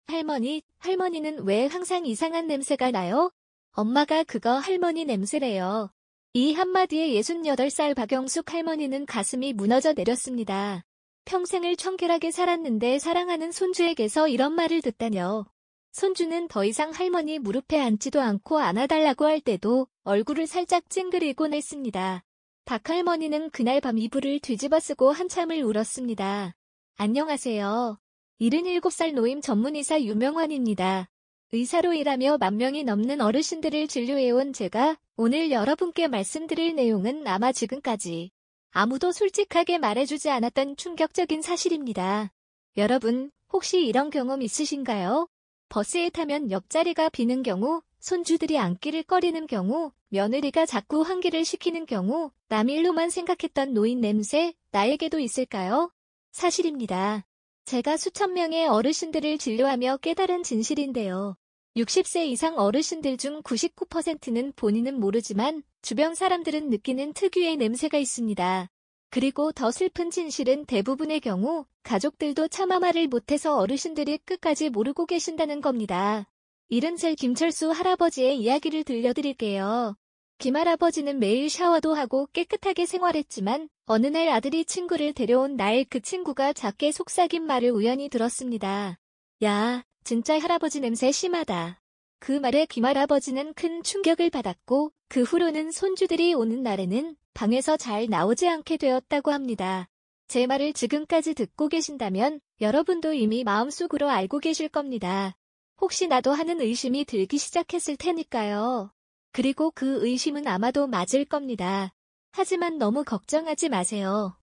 할머니는 왜 항상 이상한 냄새가 나요? 엄마가 그거 할머니 냄새래요. 이 한마디에 68살 박영숙 할머니는 가슴이 무너져 내렸습니다. 평생을 청결하게 살았는데 사랑하는 손주에게서 이런 말을 듣다뇨. 손주는 더 이상 할머니 무릎에 앉지도 않고 안아달라고 할 때도 얼굴을 살짝 찡그리곤 했습니다. 박 할머니는 그날 밤 이불을 뒤집어 쓰고 한참을 울었습니다. 안녕하세요. 77살 노임 전문의사 유명환입니다. 의사로 일하며 10,000명이 넘는 어르신들을 진료해온 제가 오늘 여러분께 말씀드릴 내용은 아마 지금까지 아무도 솔직하게 말해주지 않았던 충격적인 사실입니다. 여러분, 혹시 이런 경험 있으신가요? 버스에 타면 옆자리가 비는 경우, 손주들이 앉기를 꺼리는 경우, 며느리가 자꾸 환기를 시키는 경우, 남 일로만 생각했던 노인 냄새, 나에게도 있을까요? 사실입니다. 제가 수천 명의 어르신들을 진료하며 깨달은 진실인데요. 60세 이상 어르신들 중 99%는 본인은 모르지만 주변 사람들은 느끼는 특유의 냄새가 있습니다. 그리고 더 슬픈 진실은 대부분의 경우 가족들도 차마 말을 못해서 어르신들이 끝까지 모르고 계신다는 겁니다. 70살 김철수 할아버지의 이야기를 들려드릴게요. 김할아버지는 매일 샤워도 하고 깨끗하게 생활했지만 어느 날 아들이 친구를 데려온 날 그 친구가 작게 속삭인 말을 우연히 들었습니다. 야, 진짜 할아버지 냄새 심하다. 그 말에 김할아버지는 큰 충격을 받았고 그 후로는 손주들이 오는 날에는 방에서 잘 나오지 않게 되었다고 합니다. 제 말을 지금까지 듣고 계신다면 여러분도 이미 마음속으로 알고 계실 겁니다. 혹시나도 하는 의심이 들기 시작했을 테니까요. 그리고 그 의심은 아마도 맞을 겁니다. 하지만 너무 걱정하지 마세요.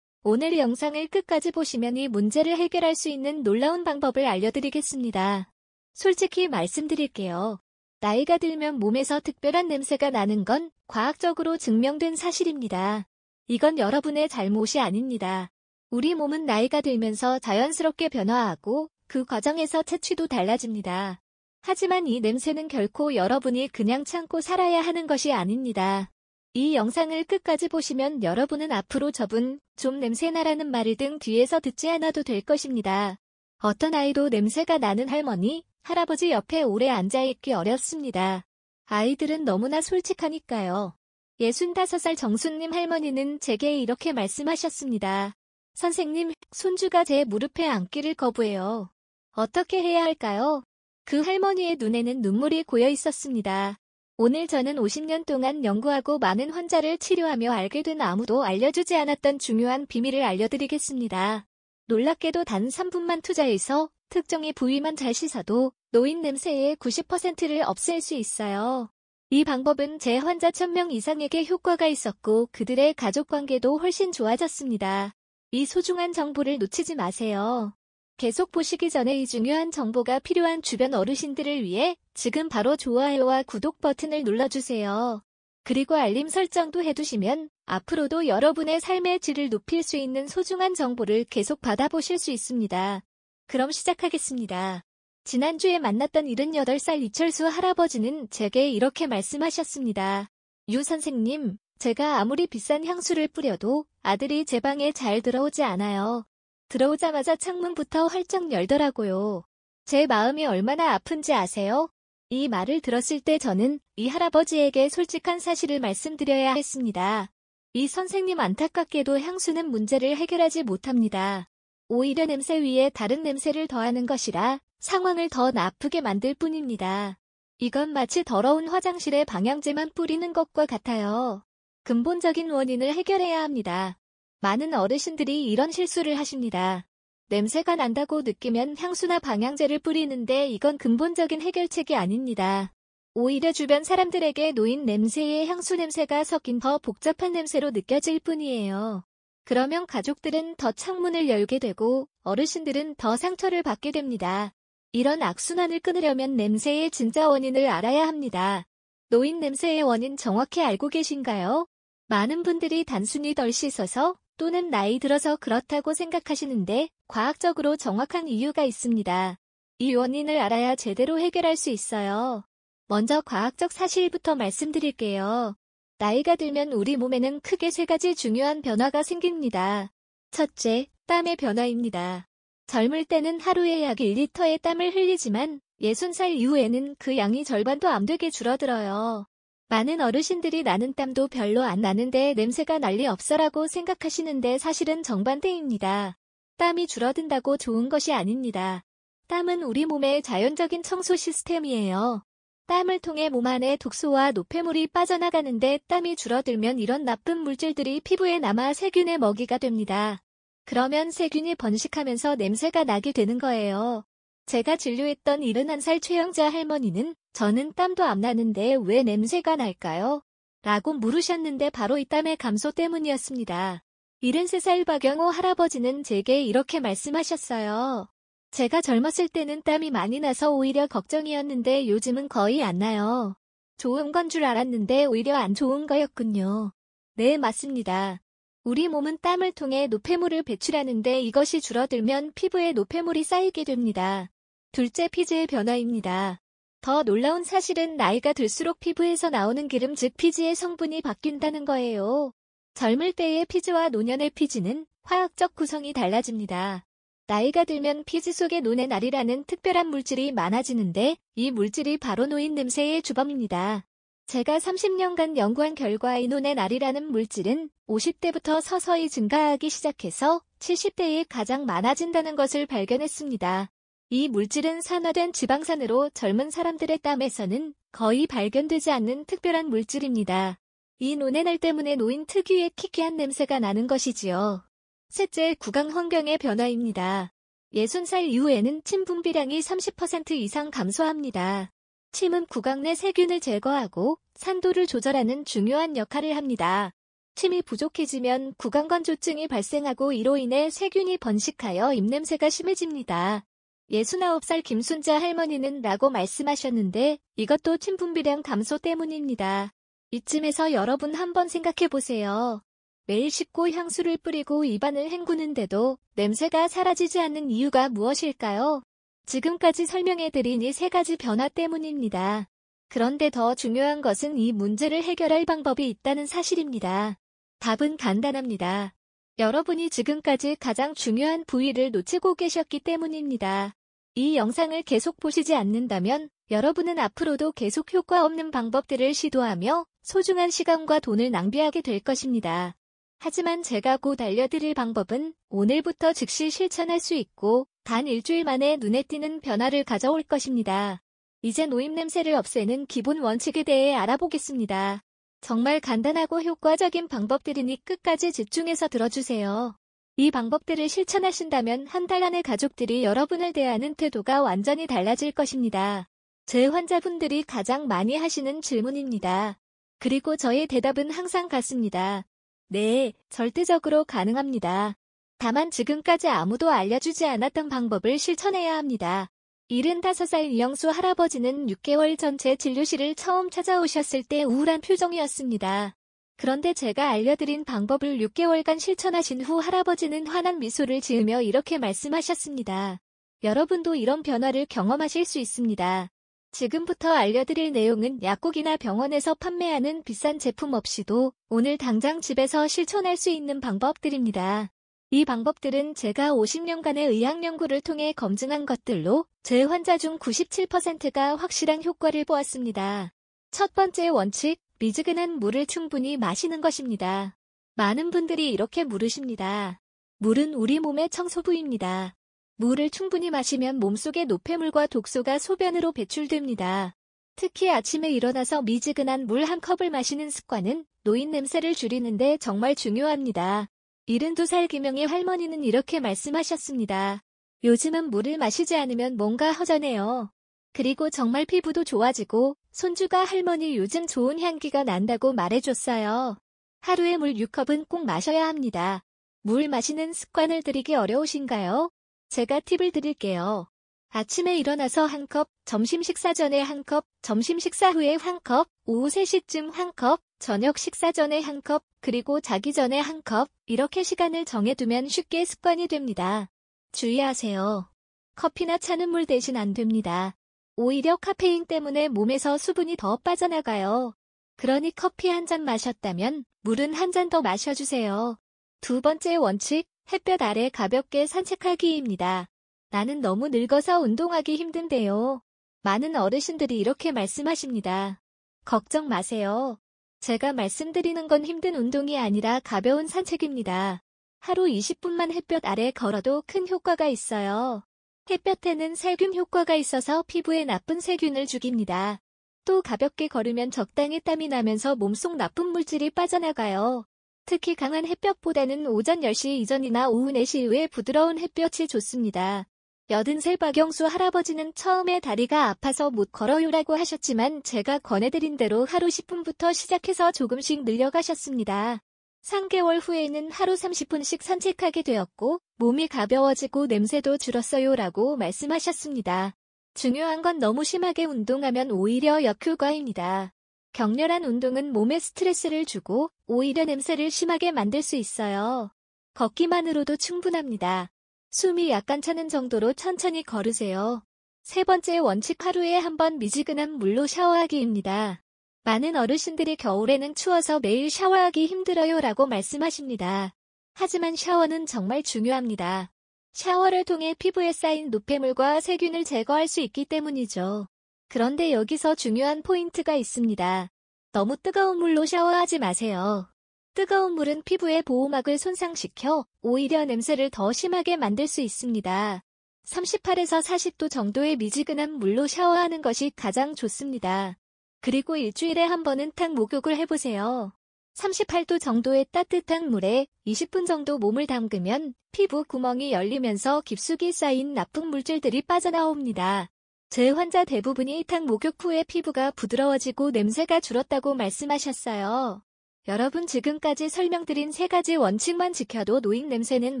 오늘 영상을 끝까지 보시면 이 문제를 해결할 수 있는 놀라운 방법을 알려드리겠습니다. 솔직히 말씀드릴게요. 나이가 들면 몸에서 특별한 냄새가 나는 건 과학적으로 증명된 사실입니다. 이건 여러분의 잘못이 아닙니다. 우리 몸은 나이가 들면서 자연스럽게 변화하고 그 과정에서 체취도 달라집니다. 하지만 이 냄새는 결코 여러분이 그냥 참고 살아야 하는 것이 아닙니다. 이 영상을 끝까지 보시면 여러분은 앞으로 저분 좀 냄새나라는 말을 등 뒤에서 듣지 않아도 될 것입니다. 어떤 아이도 냄새가 나는 할머니, 할아버지 옆에 오래 앉아있기 어렵습니다. 아이들은 너무나 솔직하니까요. 65살 정순님 할머니는 제게 이렇게 말씀하셨습니다. 선생님, 손주가 제 무릎에 앉기를 거부해요. 어떻게 해야 할까요? 그 할머니의 눈에는 눈물이 고여 있었습니다. 오늘 저는 50년 동안 연구하고 많은 환자를 치료하며 알게 된 아무도 알려주지 않았던 중요한 비밀을 알려드리겠습니다. 놀랍게도 단 3분만 투자해서 특정의 부위만 잘 씻어도 노인 냄새의 90%를 없앨 수 있어요. 이 방법은 제 환자 1000명 이상에게 효과가 있었고 그들의 가족관계도 훨씬 좋아졌습니다. 이 소중한 정보를 놓치지 마세요. 계속 보시기 전에 이 중요한 정보가 필요한 주변 어르신들을 위해 지금 바로 좋아요와 구독 버튼을 눌러주세요. 그리고 알림 설정도 해두시면 앞으로도 여러분의 삶의 질을 높일 수 있는 소중한 정보를 계속 받아보실 수 있습니다. 그럼 시작하겠습니다. 지난주에 만났던 78살 이철수 할아버지는 제게 이렇게 말씀하셨습니다. 유 선생님, 제가 아무리 비싼 향수를 뿌려도 아들이 제 방에 잘 들어오지 않아요. 들어오자마자 창문부터 활짝 열더라고요. 제 마음이 얼마나 아픈지 아세요? 이 말을 들었을 때 저는 이 할아버지에게 솔직한 사실을 말씀드려야 했습니다. 이 선생님 안타깝게도 향수는 문제를 해결하지 못합니다. 오히려 냄새 위에 다른 냄새를 더하는 것이라 상황을 더 나쁘게 만들 뿐입니다. 이건 마치 더러운 화장실에 방향제만 뿌리는 것과 같아요. 근본적인 원인을 해결해야 합니다. 많은 어르신들이 이런 실수를 하십니다. 냄새가 난다고 느끼면 향수나 방향제를 뿌리는데 이건 근본적인 해결책이 아닙니다. 오히려 주변 사람들에게 노인 냄새에 향수 냄새가 섞인 더 복잡한 냄새로 느껴질 뿐이에요. 그러면 가족들은 더 창문을 열게 되고 어르신들은 더 상처를 받게 됩니다. 이런 악순환을 끊으려면 냄새의 진짜 원인을 알아야 합니다. 노인 냄새의 원인 정확히 알고 계신가요? 많은 분들이 단순히 덜 씻어서 또는 나이 들어서 그렇다고 생각하시는데 과학적으로 정확한 이유가 있습니다. 이 원인을 알아야 제대로 해결할 수 있어요. 먼저 과학적 사실부터 말씀드릴게요. 나이가 들면 우리 몸에는 크게 3가지 중요한 변화가 생깁니다. 첫째, 땀의 변화입니다. 젊을 때는 하루에 약 1리터의 땀을 흘리지만 60살 이후에는 그 양이 절반도 안 되게 줄어들어요. 많은 어르신들이 나는 땀도 별로 안 나는데 냄새가 난리 없어라고 생각하시는데 사실은 정반대입니다. 땀이 줄어든다고 좋은 것이 아닙니다. 땀은 우리 몸의 자연적인 청소 시스템이에요. 땀을 통해 몸 안에 독소와 노폐물이 빠져나가는데 땀이 줄어들면 이런 나쁜 물질들이 피부에 남아 세균의 먹이가 됩니다. 그러면 세균이 번식하면서 냄새가 나게 되는 거예요. 제가 진료했던 71살 최영자 할머니는 저는 땀도 안 나는데 왜 냄새가 날까요? 라고 물으셨는데 바로 이 땀의 감소 때문이었습니다. 73살 박영호 할아버지는 제게 이렇게 말씀하셨어요. 제가 젊었을 때는 땀이 많이 나서 오히려 걱정이었는데 요즘은 거의 안 나요. 좋은 건 줄 알았는데 오히려 안 좋은 거였군요. 네, 맞습니다. 우리 몸은 땀을 통해 노폐물을 배출하는데 이것이 줄어들면 피부에 노폐물이 쌓이게 됩니다. 둘째, 피지의 변화입니다. 더 놀라운 사실은 나이가 들수록 피부에서 나오는 기름 즉 피지의 성분이 바뀐다는 거예요. 젊을 때의 피지와 노년의 피지는 화학적 구성이 달라집니다. 나이가 들면 피지 속에 노네날이라는 특별한 물질이 많아지는데 이 물질이 바로 노인 냄새의 주범입니다. 제가 30년간 연구한 결과 이 노네날이라는 물질은 50대부터 서서히 증가하기 시작해서 70대에 가장 많아진다는 것을 발견했습니다. 이 물질은 산화된 지방산으로 젊은 사람들의 땀에서는 거의 발견되지 않는 특별한 물질입니다. 이 노네날 때문에 노인 특유의 키키한 냄새가 나는 것이지요. 셋째, 구강 환경의 변화입니다. 60살 이후에는 침 분비량이 30% 이상 감소합니다. 침은 구강 내 세균을 제거하고 산도를 조절하는 중요한 역할을 합니다. 침이 부족해지면 구강건조증이 발생하고 이로 인해 세균이 번식하여 입냄새가 심해집니다. 69살 김순자 할머니는 라고 말씀하셨는데 이것도 침 분비량 감소 때문입니다. 이쯤에서 여러분 한번 생각해 보세요. 매일 씻고 향수를 뿌리고 입안을 헹구는데도 냄새가 사라지지 않는 이유가 무엇일까요? 지금까지 설명해드린 이 세 가지 변화 때문입니다. 그런데 더 중요한 것은 이 문제를 해결할 방법이 있다는 사실입니다. 답은 간단합니다. 여러분이 지금까지 가장 중요한 부위를 놓치고 계셨기 때문입니다. 이 영상을 계속 보시지 않는다면 여러분은 앞으로도 계속 효과 없는 방법들을 시도하며 소중한 시간과 돈을 낭비하게 될 것입니다. 하지만 제가 곧 알려드릴 방법은 오늘부터 즉시 실천할 수 있고 단 일주일 만에 눈에 띄는 변화를 가져올 것입니다. 이제 노임 냄새를 없애는 기본 원칙에 대해 알아보겠습니다. 정말 간단하고 효과적인 방법들이니 끝까지 집중해서 들어주세요. 이 방법들을 실천하신다면 한 달 안에 가족들이 여러분을 대하는 태도가 완전히 달라질 것입니다. 제 환자분들이 가장 많이 하시는 질문입니다. 그리고 저의 대답은 항상 같습니다. 네, 절대적으로 가능합니다. 다만 지금까지 아무도 알려주지 않았던 방법을 실천해야 합니다. 75살 이영수 할아버지는 6개월 전 제 진료실을 처음 찾아오셨을 때 우울한 표정이었습니다. 그런데 제가 알려드린 방법을 6개월간 실천하신 후 할아버지는 환한 미소를 지으며 이렇게 말씀하셨습니다. 여러분도 이런 변화를 경험하실 수 있습니다. 지금부터 알려드릴 내용은 약국이나 병원에서 판매하는 비싼 제품 없이도 오늘 당장 집에서 실천할 수 있는 방법들입니다. 이 방법들은 제가 50년간의 의학 연구를 통해 검증한 것들로 제 환자 중 97%가 확실한 효과를 보았습니다. 첫 번째 원칙, 미지근한 물을 충분히 마시는 것입니다. 많은 분들이 이렇게 물으십니다. 물은 우리 몸의 청소부입니다. 물을 충분히 마시면 몸속의 노폐물과 독소가 소변으로 배출됩니다. 특히 아침에 일어나서 미지근한 물 한 컵을 마시는 습관은 노인 냄새를 줄이는데 정말 중요합니다. 72살 김영희 할머니는 이렇게 말씀하셨습니다. 요즘은 물을 마시지 않으면 뭔가 허전해요. 그리고 정말 피부도 좋아지고 손주가 할머니 요즘 좋은 향기가 난다고 말해줬어요. 하루에 물 6컵은 꼭 마셔야 합니다. 물 마시는 습관을 들이기 어려우신가요? 제가 팁을 드릴게요. 아침에 일어나서 한 컵, 점심 식사 전에 한 컵, 점심 식사 후에 한 컵, 오후 3시쯤 한 컵, 저녁 식사 전에 한 컵, 그리고 자기 전에 한 컵, 이렇게 시간을 정해두면 쉽게 습관이 됩니다. 주의하세요. 커피나 차는 물 대신 안 됩니다. 오히려 카페인 때문에 몸에서 수분이 더 빠져나가요. 그러니 커피 한 잔 마셨다면 물은 한 잔 더 마셔주세요. 두 번째 원칙, 햇볕 아래 가볍게 산책하기입니다. 나는 너무 늙어서 운동하기 힘든데요. 많은 어르신들이 이렇게 말씀하십니다. 걱정 마세요. 제가 말씀드리는 건 힘든 운동이 아니라 가벼운 산책입니다. 하루 20분만 햇볕 아래 걸어도 큰 효과가 있어요. 햇볕에는 살균 효과가 있어서 피부에 나쁜 세균을 죽입니다. 또 가볍게 걸으면 적당히 땀이 나면서 몸속 나쁜 물질이 빠져나가요. 특히 강한 햇볕보다는 오전 10시 이전이나 오후 4시 이후에 부드러운 햇볕이 좋습니다. 80살 박영수 할아버지는 처음에 다리가 아파서 못 걸어요라고 하셨지만 제가 권해드린 대로 하루 10분부터 시작해서 조금씩 늘려가셨습니다. 3개월 후에는 하루 30분씩 산책하게 되었고 몸이 가벼워지고 냄새도 줄었어요라고 말씀하셨습니다. 중요한 건 너무 심하게 운동하면 오히려 역효과입니다. 격렬한 운동은 몸에 스트레스를 주고 오히려 냄새를 심하게 만들 수 있어요. 걷기만으로도 충분합니다. 숨이 약간 차는 정도로 천천히 걸으세요. 세 번째 원칙 하루에 한 번 미지근한 물로 샤워하기입니다. 많은 어르신들이 겨울에는 추워서 매일 샤워하기 힘들어요라고 말씀하십니다. 하지만 샤워는 정말 중요합니다. 샤워를 통해 피부에 쌓인 노폐물과 세균을 제거할 수 있기 때문이죠. 그런데 여기서 중요한 포인트가 있습니다. 너무 뜨거운 물로 샤워하지 마세요. 뜨거운 물은 피부의 보호막을 손상시켜 오히려 냄새를 더 심하게 만들 수 있습니다. 38에서 40도 정도의 미지근한 물로 샤워하는 것이 가장 좋습니다. 그리고 일주일에 한 번은 탕 목욕을 해보세요. 38도 정도의 따뜻한 물에 20분 정도 몸을 담그면 피부 구멍이 열리면서 깊숙이 쌓인 나쁜 물질들이 빠져나옵니다. 제 환자 대부분이 탕 목욕 후에 피부가 부드러워지고 냄새가 줄었다고 말씀하셨어요. 여러분 지금까지 설명드린 3가지 원칙만 지켜도 노인 냄새는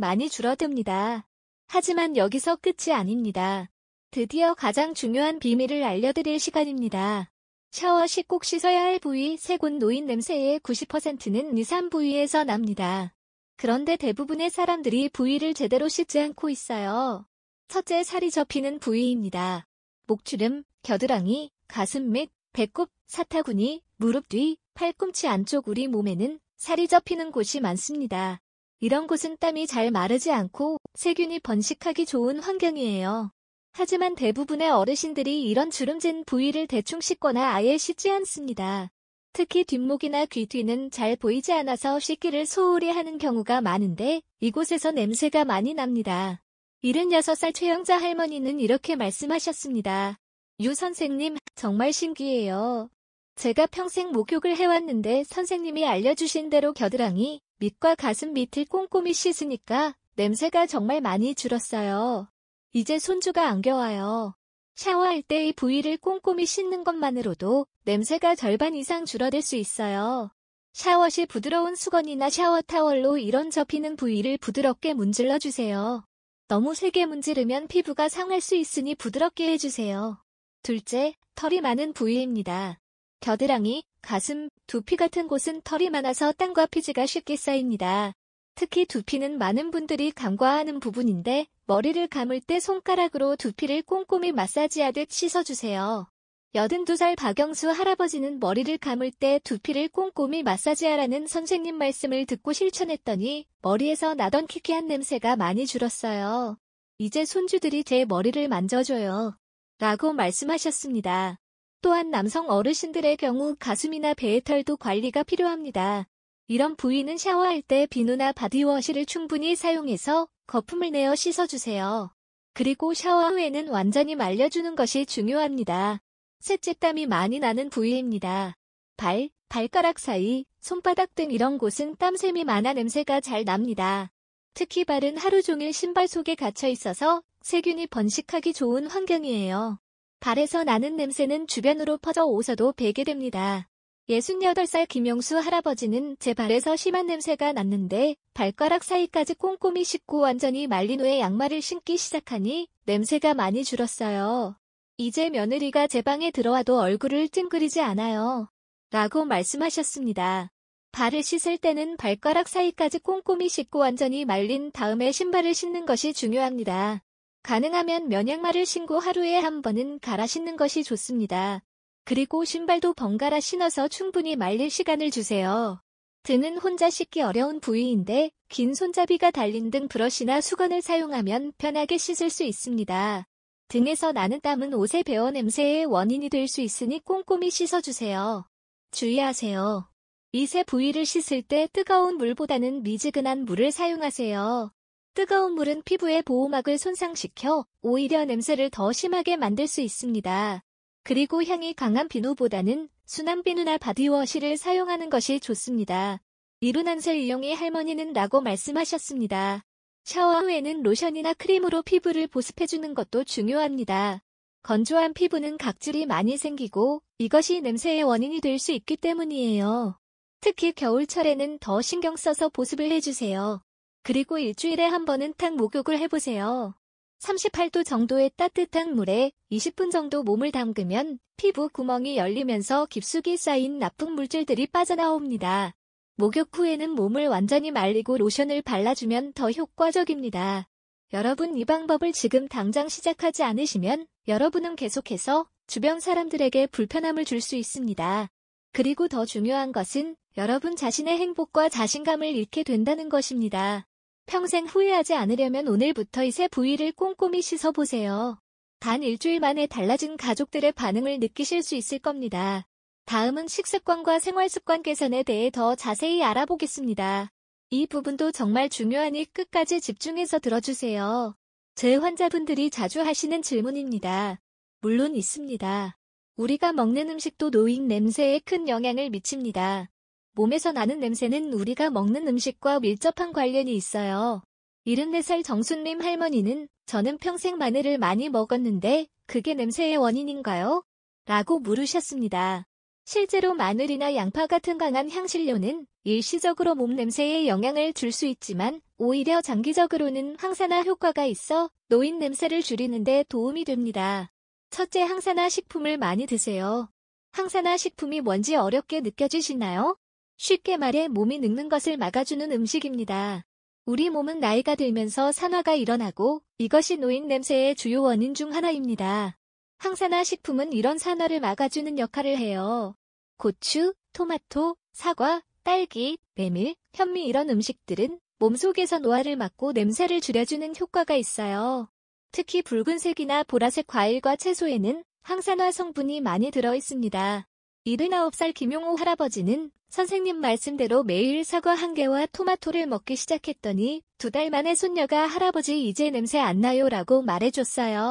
많이 줄어듭니다. 하지만 여기서 끝이 아닙니다. 드디어 가장 중요한 비밀을 알려드릴 시간입니다. 샤워 시 꼭 씻어야 할 부위 세 곳 노인 냄새의 90%는 2, 3부위에서 납니다. 그런데 대부분의 사람들이 부위를 제대로 씻지 않고 있어요. 첫째, 살이 접히는 부위입니다. 목주름, 겨드랑이, 가슴 및 배꼽, 사타구니, 무릎 뒤, 팔꿈치 안쪽 우리 몸에는 살이 접히는 곳이 많습니다. 이런 곳은 땀이 잘 마르지 않고 세균이 번식하기 좋은 환경이에요. 하지만 대부분의 어르신들이 이런 주름진 부위를 대충 씻거나 아예 씻지 않습니다. 특히 뒷목이나 귀 뒤는 잘 보이지 않아서 씻기를 소홀히 하는 경우가 많은데 이곳에서 냄새가 많이 납니다. 76살 최영자 할머니는 이렇게 말씀하셨습니다. 유 선생님, 정말 신기해요. 제가 평생 목욕을 해왔는데 선생님이 알려주신 대로 겨드랑이, 밑과 가슴 밑을 꼼꼼히 씻으니까 냄새가 정말 많이 줄었어요. 이제 손주가 안겨와요. 샤워할 때 이 부위를 꼼꼼히 씻는 것만으로도 냄새가 절반 이상 줄어들 수 있어요. 샤워 시 부드러운 수건이나 샤워 타월로 이런 접히는 부위를 부드럽게 문질러 주세요. 너무 세게 문지르면 피부가 상할 수 있으니 부드럽게 해주세요. 둘째, 털이 많은 부위입니다. 겨드랑이, 가슴, 두피 같은 곳은 털이 많아서 땀과 피지가 쉽게 쌓입니다. 특히 두피는 많은 분들이 간과하는 부분인데 머리를 감을 때 손가락으로 두피를 꼼꼼히 마사지하듯 씻어주세요. 82살 박영수 할아버지는 머리를 감을 때 두피를 꼼꼼히 마사지하라는 선생님 말씀을 듣고 실천했더니 머리에서 나던 키키한 냄새가 많이 줄었어요. 이제 손주들이 제 머리를 만져줘요. 라고 말씀하셨습니다. 또한 남성 어르신들의 경우 가슴이나 배의 털도 관리가 필요합니다. 이런 부위는 샤워할 때 비누나 바디워시를 충분히 사용해서 거품을 내어 씻어주세요. 그리고 샤워 후에는 완전히 말려주는 것이 중요합니다. 셋째, 땀이 많이 나는 부위입니다. 발, 발가락 사이, 손바닥 등 이런 곳은 땀샘이 많아 냄새가 잘 납니다. 특히 발은 하루 종일 신발 속에 갇혀 있어서 세균이 번식하기 좋은 환경이에요. 발에서 나는 냄새는 주변으로 퍼져 오서도 배게 됩니다. 68살 김용수 할아버지는 제 발에서 심한 냄새가 났는데 발가락 사이까지 꼼꼼히 씻고 완전히 말린 후에 양말을 신기 시작하니 냄새가 많이 줄었어요. 이제 며느리가 제 방에 들어와도 얼굴을 찡그리지 않아요. 라고 말씀하셨습니다. 발을 씻을 때는 발가락 사이까지 꼼꼼히 씻고 완전히 말린 다음에 신발을 신는 것이 중요합니다. 가능하면 면양말을 신고 하루에 한 번은 갈아 신는 것이 좋습니다. 그리고 신발도 번갈아 신어서 충분히 말릴 시간을 주세요. 등은 혼자 씻기 어려운 부위인데 긴 손잡이가 달린 등 브러쉬나 수건을 사용하면 편하게 씻을 수 있습니다. 등에서 나는 땀은 옷의 배어 냄새의 원인이 될 수 있으니 꼼꼼히 씻어주세요. 주의하세요. 이 세 부위를 씻을 때 뜨거운 물보다는 미지근한 물을 사용하세요. 뜨거운 물은 피부의 보호막을 손상시켜 오히려 냄새를 더 심하게 만들 수 있습니다. 그리고 향이 강한 비누보다는 순한 비누나 바디워시를 사용하는 것이 좋습니다. 이분한살 이용이 할머니는 라고 말씀하셨습니다. 샤워 후에는 로션이나 크림으로 피부를 보습해주는 것도 중요합니다. 건조한 피부는 각질이 많이 생기고 이것이 냄새의 원인이 될 수 있기 때문이에요. 특히 겨울철에는 더 신경 써서 보습을 해주세요. 그리고 일주일에 한 번은 탕 목욕을 해보세요. 38도 정도의 따뜻한 물에 20분 정도 몸을 담그면 피부 구멍이 열리면서 깊숙이 쌓인 나쁜 물질들이 빠져나옵니다. 목욕 후에는 몸을 완전히 말리고 로션을 발라주면 더 효과적입니다. 여러분 이 방법을 지금 당장 시작하지 않으시면 여러분은 계속해서 주변 사람들에게 불편함을 줄 수 있습니다. 그리고 더 중요한 것은 여러분 자신의 행복과 자신감을 잃게 된다는 것입니다. 평생 후회하지 않으려면 오늘부터 이 세 부위를 꼼꼼히 씻어보세요. 단 일주일 만에 달라진 가족들의 반응을 느끼실 수 있을 겁니다. 다음은 식습관과 생활습관 개선에 대해 더 자세히 알아보겠습니다. 이 부분도 정말 중요하니 끝까지 집중해서 들어주세요. 제 환자분들이 자주 하시는 질문입니다. 물론 있습니다. 우리가 먹는 음식도 노인 냄새에 큰 영향을 미칩니다. 몸에서 나는 냄새는 우리가 먹는 음식과 밀접한 관련이 있어요. 74살 정순림 할머니는 저는 평생 마늘을 많이 먹었는데 그게 냄새의 원인인가요? 라고 물으셨습니다. 실제로 마늘이나 양파 같은 강한 향신료는 일시적으로 몸 냄새에 영향을 줄 수 있지만 오히려 장기적으로는 항산화 효과가 있어 노인 냄새를 줄이는 데 도움이 됩니다. 첫째, 항산화 식품을 많이 드세요. 항산화 식품이 뭔지 어렵게 느껴지시나요? 쉽게 말해 몸이 늙는 것을 막아주는 음식입니다. 우리 몸은 나이가 들면서 산화가 일어나고 이것이 노인 냄새의 주요 원인 중 하나입니다. 항산화 식품은 이런 산화를 막아주는 역할을 해요. 고추, 토마토, 사과, 딸기, 메밀, 현미 이런 음식들은 몸속에서 노화를 막고 냄새를 줄여주는 효과가 있어요. 특히 붉은색이나 보라색 과일과 채소에는 항산화 성분이 많이 들어있습니다. 79살 김용호 할아버지는 선생님 말씀대로 매일 사과 1개와 토마토를 먹기 시작했더니 2달 만에 손녀가 할아버지 이제 냄새 안 나요 라고 말해줬어요.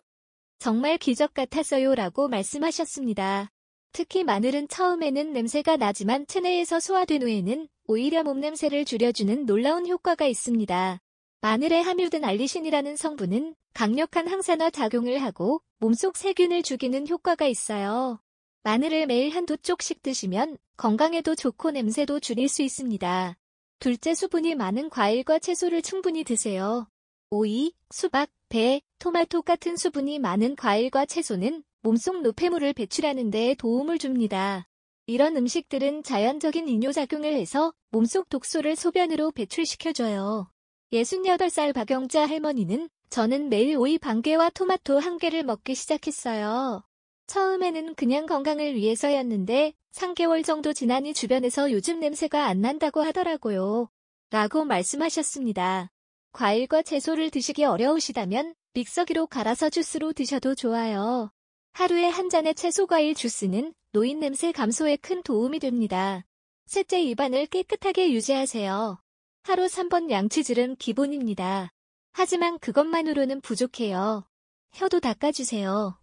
정말 기적 같았어요 라고 말씀하셨습니다. 특히 마늘은 처음에는 냄새가 나지만 체내에서 소화된 후에는 오히려 몸 냄새를 줄여주는 놀라운 효과가 있습니다. 마늘에 함유된 알리신이라는 성분은 강력한 항산화 작용을 하고 몸속 세균을 죽이는 효과가 있어요. 마늘을 매일 한두 쪽씩 드시면 건강에도 좋고 냄새도 줄일 수 있습니다. 둘째, 수분이 많은 과일과 채소를 충분히 드세요. 오이, 수박, 배, 토마토 같은 수분이 많은 과일과 채소는 몸속 노폐물을 배출하는 데 도움을 줍니다. 이런 음식들은 자연적인 이뇨작용을 해서 몸속 독소를 소변으로 배출시켜줘요. 68살 박영자 할머니는 저는 매일 오이 반 개와 토마토 1개를 먹기 시작했어요. 처음에는 그냥 건강을 위해서였는데 3개월 정도 지나니 주변에서 요즘 냄새가 안 난다고 하더라고요. 라고 말씀하셨습니다. 과일과 채소를 드시기 어려우시다면 믹서기로 갈아서 주스로 드셔도 좋아요. 하루에 한 잔의 채소과일 주스는 노인 냄새 감소에 큰 도움이 됩니다. 셋째, 입안을 깨끗하게 유지하세요. 하루 3번 양치질은 기본입니다. 하지만 그것만으로는 부족해요. 혀도 닦아주세요.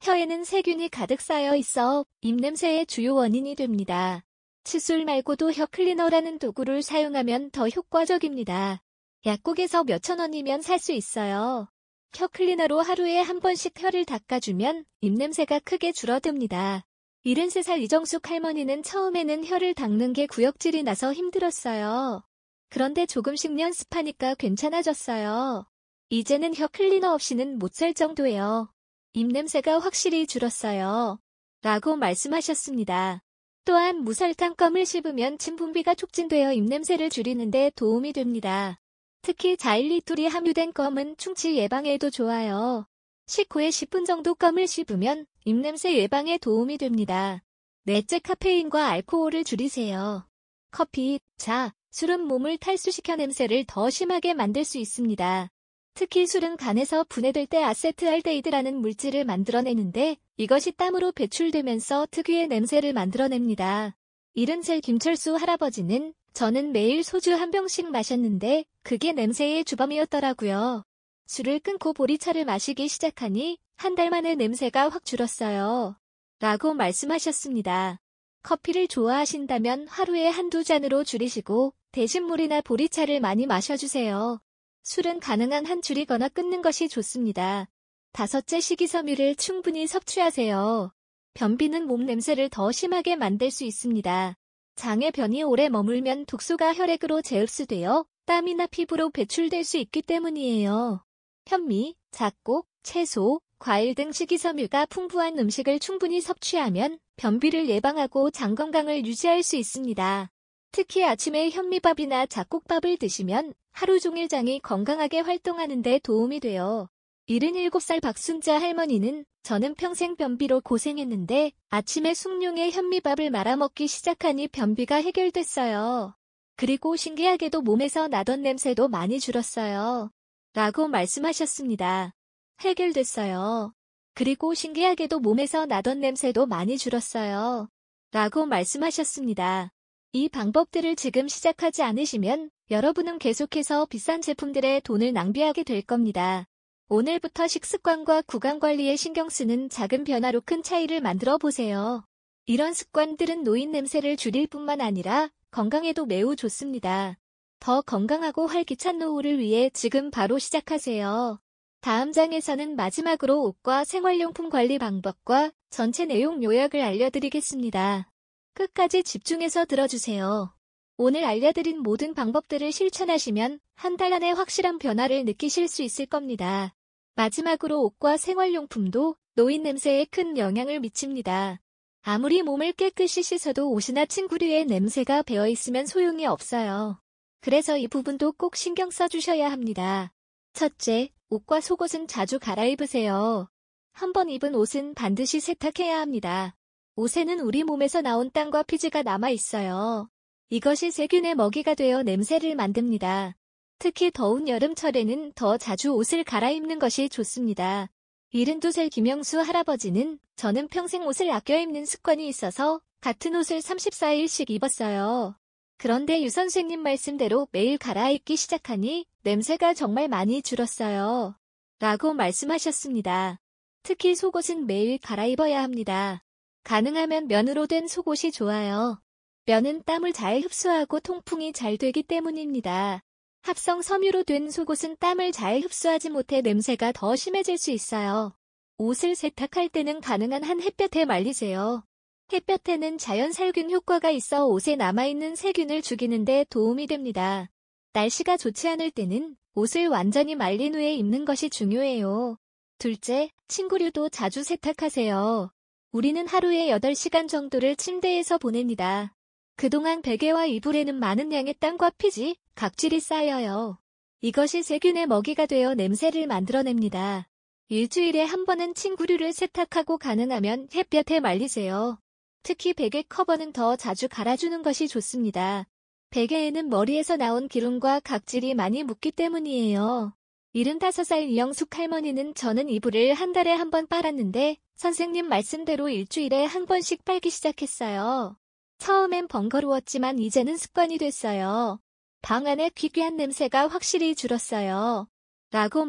혀에는 세균이 가득 쌓여 있어 입냄새의 주요 원인이 됩니다. 칫솔 말고도 혀 클리너라는 도구를 사용하면 더 효과적입니다. 약국에서 몇천 원이면 살 수 있어요. 혀 클리너로 하루에 한 번씩 혀를 닦아주면 입냄새가 크게 줄어듭니다. 73살 이정숙 할머니는 처음에는 혀를 닦는 게 구역질이 나서 힘들었어요. 그런데 조금씩 연습하니까 괜찮아졌어요. 이제는 혀 클리너 없이는 못 살 정도예요. 입냄새가 확실히 줄었어요. 라고 말씀하셨습니다. 또한 무설탕 껌을 씹으면 침 분비가 촉진되어 입냄새를 줄이는 데 도움이 됩니다. 특히 자일리톨이 함유된 껌은 충치 예방에도 좋아요. 식후에 10분 정도 껌을 씹으면 입냄새 예방에 도움이 됩니다. 넷째, 카페인과 알코올을 줄이세요. 커피, 자, 술은 몸을 탈수시켜 냄새를 더 심하게 만들 수 있습니다. 특히 술은 간에서 분해될 때 아세트알데히드라는 물질을 만들어내는데 이것이 땀으로 배출되면서 특유의 냄새를 만들어냅니다. 70살 김철수 할아버지는 저는 매일 소주 한 병씩 마셨는데 그게 냄새의 주범이었더라고요. 술을 끊고 보리차를 마시기 시작하니 한 달 만에 냄새가 확 줄었어요. 라고 말씀하셨습니다. 커피를 좋아하신다면 하루에 한두 잔으로 줄이시고 대신 물이나 보리차를 많이 마셔주세요. 술은 가능한 한 줄이거나 끊는 것이 좋습니다. 5째, 식이섬유를 충분히 섭취하세요. 변비는 몸 냄새를 더 심하게 만들 수 있습니다. 장의 변이 오래 머물면 독소가 혈액으로 재흡수되어 땀이나 피부로 배출될 수 있기 때문이에요. 현미, 잡곡, 채소, 과일 등 식이섬유가 풍부한 음식을 충분히 섭취하면 변비를 예방하고 장 건강을 유지할 수 있습니다. 특히 아침에 현미밥이나 잡곡밥을 드시면 하루 종일 장이 건강하게 활동하는 데 도움이 돼요. 77살 박순자 할머니는 저는 평생 변비로 고생했는데 아침에 숭늉에 현미밥을 말아먹기 시작하니 변비가 해결됐어요. 그리고 신기하게도 몸에서 나던 냄새도 많이 줄었어요. 라고 말씀하셨습니다. 해결됐어요. 그리고 신기하게도 몸에서 나던 냄새도 많이 줄었어요. 라고 말씀하셨습니다. 이 방법들을 지금 시작하지 않으시면 여러분은 계속해서 비싼 제품들에 돈을 낭비하게 될 겁니다. 오늘부터 식습관과 구강관리에 신경 쓰는 작은 변화로 큰 차이를 만들어 보세요. 이런 습관들은 노인 냄새를 줄일 뿐만 아니라 건강에도 매우 좋습니다. 더 건강하고 활기찬 노후를 위해 지금 바로 시작하세요. 다음 장에서는 마지막으로 옷과 생활용품 관리 방법과 전체 내용 요약을 알려드리겠습니다. 끝까지 집중해서 들어주세요. 오늘 알려드린 모든 방법들을 실천하시면 한 달 안에 확실한 변화를 느끼실 수 있을 겁니다. 마지막으로 옷과 생활용품도 노인 냄새에 큰 영향을 미칩니다. 아무리 몸을 깨끗이 씻어도 옷이나 침구류에 냄새가 배어있으면 소용이 없어요. 그래서 이 부분도 꼭 신경 써주셔야 합니다. 첫째, 옷과 속옷은 자주 갈아입으세요. 한번 입은 옷은 반드시 세탁해야 합니다. 옷에는 우리 몸에서 나온 땀과 피지가 남아있어요. 이것이 세균의 먹이가 되어 냄새를 만듭니다. 특히 더운 여름철에는 더 자주 옷을 갈아입는 것이 좋습니다. 72살 김영수 할아버지는 저는 평생 옷을 아껴 입는 습관이 있어서 같은 옷을 34일씩 입었어요. 그런데 유 선생님 말씀대로 매일 갈아입기 시작하니 냄새가 정말 많이 줄었어요. 라고 말씀하셨습니다. 특히 속옷은 매일 갈아입어야 합니다. 가능하면 면으로 된 속옷이 좋아요. 면은 땀을 잘 흡수하고 통풍이 잘 되기 때문입니다. 합성 섬유로 된 속옷은 땀을 잘 흡수하지 못해 냄새가 더 심해질 수 있어요. 옷을 세탁할 때는 가능한 한 햇볕에 말리세요. 햇볕에는 자연 살균 효과가 있어 옷에 남아있는 세균을 죽이는 데 도움이 됩니다. 날씨가 좋지 않을 때는 옷을 완전히 말린 후에 입는 것이 중요해요. 둘째, 침구류도 자주 세탁하세요. 우리는 하루에 8시간 정도를 침대에서 보냅니다. 그동안 베개와 이불에는 많은 양의 땀과 피지, 각질이 쌓여요. 이것이 세균의 먹이가 되어 냄새를 만들어냅니다. 일주일에 한 번은 침구류를 세탁하고 가능하면 햇볕에 말리세요. 특히 베개 커버는 더 자주 갈아주는 것이 좋습니다. 베개에는 머리에서 나온 기름과 각질이 많이 묻기 때문이에요. 75살 이영숙 할머니는 저는 이불을 한 달에 한 번 빨았는데 선생님 말씀대로 일주일에 한 번씩 빨기 시작했어요. 처음엔 번거로웠지만 이제는 습관이 됐어요. 방 안의 기괴한 냄새가 확실히 줄었어요. 라고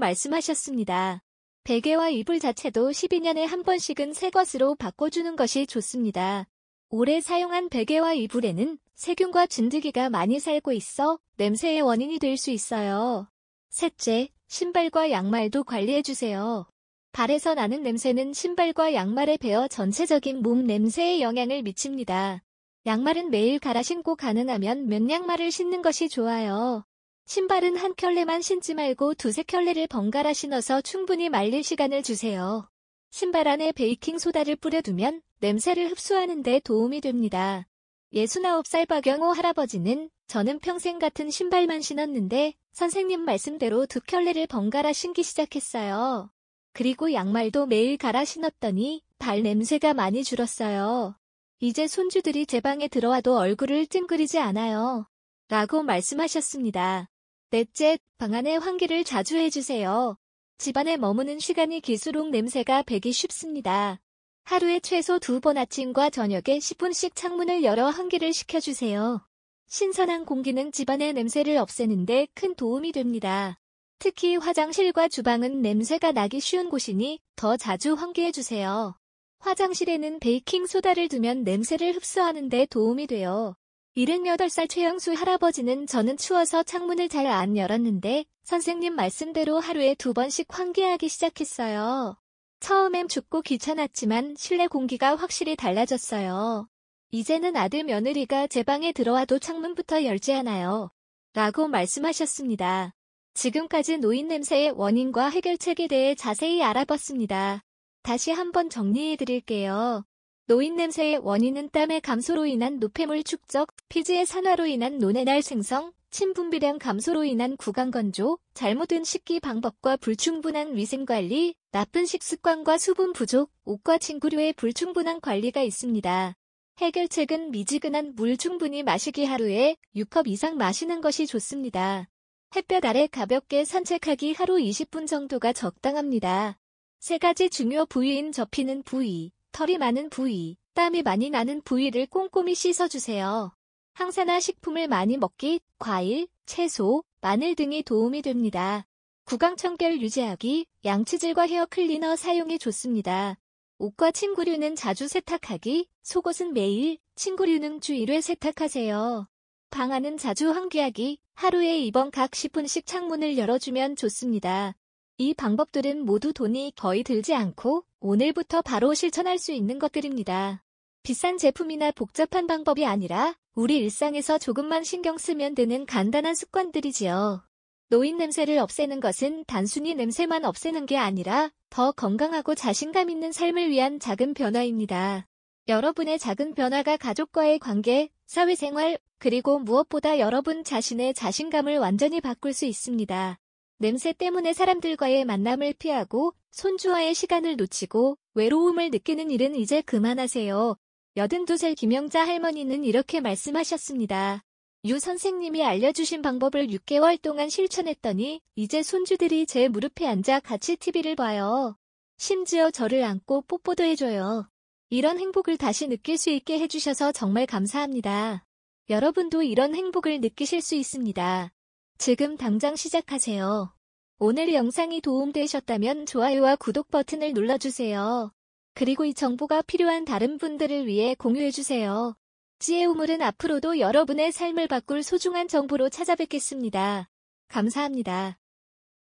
말씀하셨습니다. 베개와 이불 자체도 12년에 한 번씩은 새 것으로 바꿔주는 것이 좋습니다. 오래 사용한 베개와 이불에는 세균과 진드기가 많이 살고 있어 냄새의 원인이 될 수 있어요. 셋째, 신발과 양말도 관리해주세요. 발에서 나는 냄새는 신발과 양말에 배어 전체적인 몸 냄새에 영향을 미칩니다. 양말은 매일 갈아 신고 가능하면 면 양말을 신는 것이 좋아요. 신발은 한 켤레만 신지 말고 2~3켤레를 번갈아 신어서 충분히 말릴 시간을 주세요. 신발 안에 베이킹소다를 뿌려두면 냄새를 흡수하는 데 도움이 됩니다. 69살 박영호 할아버지는 저는 평생 같은 신발만 신었는데 선생님 말씀대로 2켤레를 번갈아 신기 시작했어요. 그리고 양말도 매일 갈아 신었더니 발 냄새가 많이 줄었어요. 이제 손주들이 제 방에 들어와도 얼굴을 찡그리지 않아요. 라고 말씀하셨습니다. 넷째, 방 안에 환기를 자주 해주세요. 집안에 머무는 시간이 길수록 냄새가 배기 쉽습니다. 하루에 최소 2번 아침과 저녁에 10분씩 창문을 열어 환기를 시켜주세요. 신선한 공기는 집안의 냄새를 없애는데 큰 도움이 됩니다. 특히 화장실과 주방은 냄새가 나기 쉬운 곳이니 더 자주 환기해주세요. 화장실에는 베이킹소다를 두면 냄새를 흡수하는 데 도움이 돼요. 78살 최영수 할아버지는 저는 추워서 창문을 잘 안 열었는데 선생님 말씀대로 하루에 2번씩 환기하기 시작했어요. 처음엔 춥고 귀찮았지만 실내 공기가 확실히 달라졌어요. 이제는 아들 며느리가 제 방에 들어와도 창문부터 열지 않아요. 라고 말씀하셨습니다. 지금까지 노인 냄새의 원인과 해결책에 대해 자세히 알아봤습니다. 다시 한번 정리해드릴게요. 노인 냄새의 원인은 땀의 감소로 인한 노폐물 축적, 피지의 산화로 인한 노내날 생성, 침 분비량 감소로 인한 구강 건조, 잘못된 식기 방법과 불충분한 위생관리, 나쁜 식습관과 수분 부족, 옷과 침구류의 불충분한 관리가 있습니다. 해결책은 미지근한 물 충분히 마시기 하루에 6컵 이상 마시는 것이 좋습니다. 햇볕 아래 가볍게 산책하기 하루 20분 정도가 적당합니다. 3가지 중요 부위인 접히는 부위, 털이 많은 부위, 땀이 많이 나는 부위를 꼼꼼히 씻어주세요. 항산화 식품을 많이 먹기, 과일, 채소, 마늘 등이 도움이 됩니다. 구강 청결 유지하기, 양치질과 헤어 클리너 사용이 좋습니다. 옷과 침구류는 자주 세탁하기, 속옷은 매일, 침구류는 주 1회 세탁하세요. 방 안은 자주 환기하기, 하루에 2번 각 10분씩 창문을 열어주면 좋습니다. 이 방법들은 모두 돈이 거의 들지 않고 오늘부터 바로 실천할 수 있는 것들입니다. 비싼 제품이나 복잡한 방법이 아니라 우리 일상에서 조금만 신경 쓰면 되는 간단한 습관들이지요. 노인 냄새를 없애는 것은 단순히 냄새만 없애는 게 아니라 더 건강하고 자신감 있는 삶을 위한 작은 변화입니다. 여러분의 작은 변화가 가족과의 관계, 사회생활, 그리고 무엇보다 여러분 자신의 자신감을 완전히 바꿀 수 있습니다. 냄새 때문에 사람들과의 만남을 피하고 손주와의 시간을 놓치고 외로움을 느끼는 일은 이제 그만하세요. 82살 김영자 할머니는 이렇게 말씀하셨습니다. 유 선생님이 알려주신 방법을 6개월 동안 실천했더니 이제 손주들이 제 무릎에 앉아 같이 TV를 봐요. 심지어 저를 안고 뽀뽀도 해줘요. 이런 행복을 다시 느낄 수 있게 해주셔서 정말 감사합니다. 여러분도 이런 행복을 느끼실 수 있습니다. 지금 당장 시작하세요. 오늘 영상이 도움되셨다면 좋아요와 구독 버튼을 눌러주세요. 그리고 이 정보가 필요한 다른 분들을 위해 공유해주세요. 지혜우물은 앞으로도 여러분의 삶을 바꿀 소중한 정보로 찾아뵙겠습니다. 감사합니다.